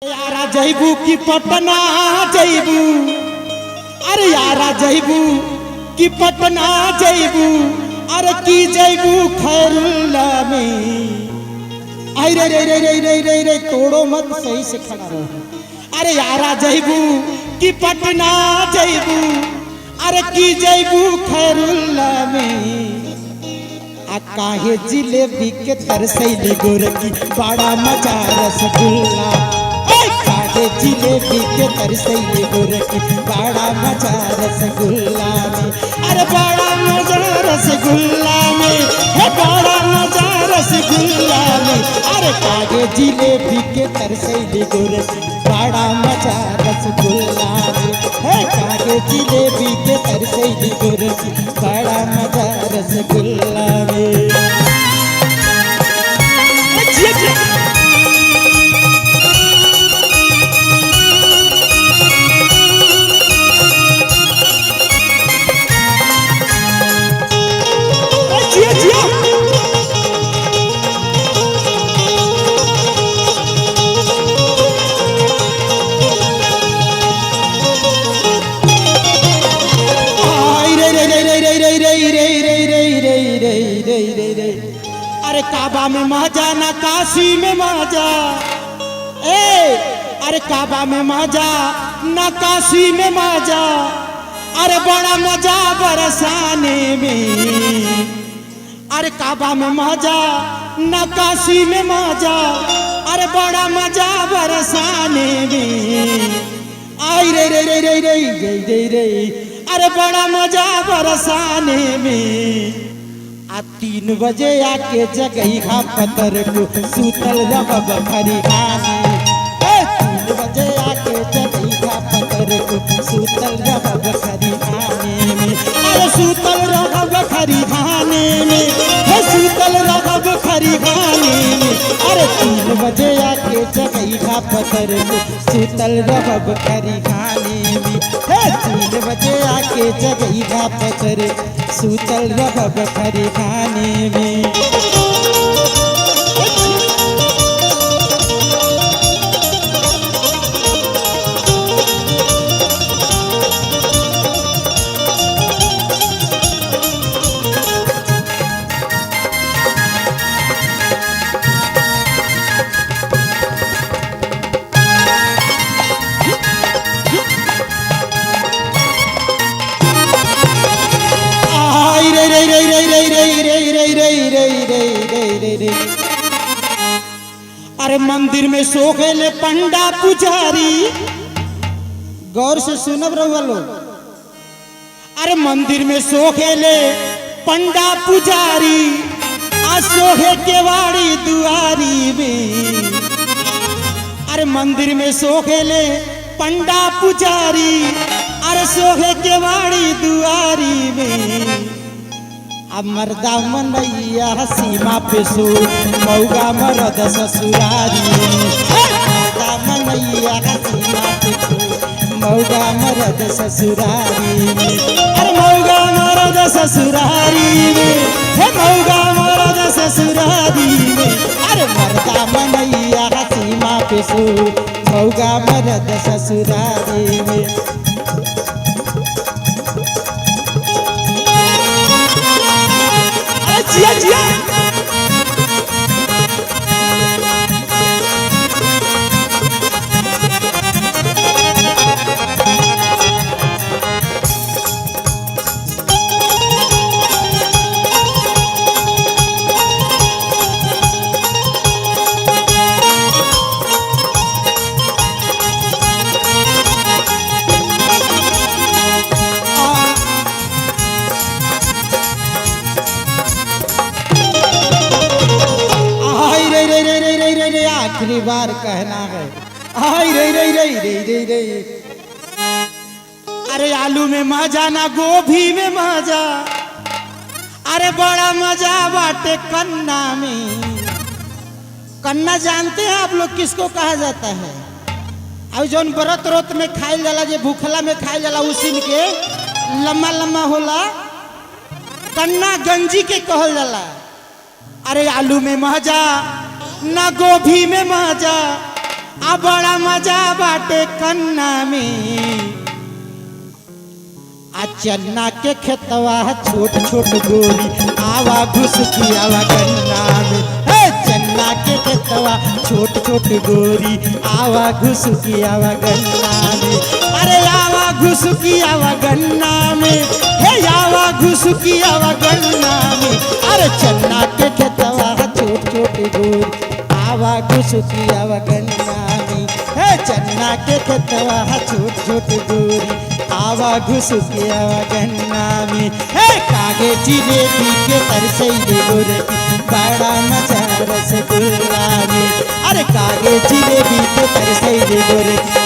यारा जैबू की पटना जैबू, अरे यारा जैबू की पटना जैबू, अरे की जैबू खैरुल्ला में। आई रे रे रे रे रे रे रे तोड़ो मत, सही से खड़ा रहो। अरे यारा जैबू की पटना जैबू, अरे की जैबू खैरुल्ला में। आ काहे जिलेबी के तरसैली गोरकी, बड़ा मजा रसगुल्ला। जिलेबी के तरसैली गोरकी, बड़ा मजा रसगुल्ला में। अरे बड़ा मजा रसगुल्ला में, है बड़ा मजा रसगुल्ला में। अरे कागे जिलेबी के तरसैली गोरकी, बड़ा मजा रसगुल्ला में। है कागे जिलेबी के तरसैली गोरकी, बड़ा मजा रसगुल्ला में। अरे काबा में मजा ना काशी में मजा, ए अरे काबा में मजा ना काशी में मजा। अरे बड़ा मजा बरसाने में। अरे काबा में मजा ना काशी में मजा, अरे बड़ा मजा बरसाने में। आई रे रे रे रे रे रे रे रे, अरे बड़ा मजा बरसाने में। आ 3 बजे आके जगई खा पतर को, सूतल रब खरी खाने। 3 बजे आके जगई खा पतर को, सूतल रब खरी खाने में। अरे सूतल रब खरी खाने में, है सूतल रब खरी खाने में। अरे 3 बजे आके जगई खा पतर को, सूतल रब खरी खाने में। है 3 बजे आके जगई खा पतर, सूतल रब खरी खाने में। अरे मंदिर में सोखेले पंडा पुजारी, गौर से सुनब रहुआ लोग। अरे मंदिर में सोखेले पंडा पुजारी, आ सोहे केवाड़ी दुआरी में। अरे मंदिर में सोखेले पंडा पुजारी, अरे सोहे केवाड़ी दुआरी में। अब मर्दा मनैया सीमा पे सो, मौगा मरद ससुरारी। मर्दा मनैया सीमा पे सो, मौगा मरद ससुरारी में। अरे मौगा मरद ससुरारी में, है मौगा मरद ससुरारी में। अरे मर्दा मनैया सीमा पे सो, मौगा मरद ससुरारी में। जिया जिया आखिरी बार कहना है। आई रे रे रे रे रे रे। अरे आलू में मजा ना गोभी में मजा, अरे बड़ा मजा बाटे कन्ना में। कन्ना जानते हैं आप लोग किसको कहा जाता है? अब जौन व्रत रोत में खाइल जाला, जे भूखला में खाइल जाला, उसी के लम्बा लम्बा होला, कन्ना गंजी के कहल जाला। अरे आलू में मजा ना गोभी में मजा, आ बड़ा मजा बाटे कन्ना में आ चन्ना के खेतवा छोट छोट गोरी आवा घुसकी आवा गन्ना में हे चन्ना के खेतवा छोट छोट गोरी आवा घुसकी आवा गन्ना में अरे आवा घुसकी आवा गन्ना में हे आवा घुसकी आवा गन्ना में अरे चन्ना के खेतवा छोट छोट गोरी आवा घुसकी आवा गन्ना में हे चन्ना के खेतवा छोट छोट गोरी आवा घुसकी आवा गन्ना में हे कागे जिलेबी के तरसैले गोरकी बड़ा मजा रसगुल्ला में अरे कागे जिलेबी के तरसैले गोरकी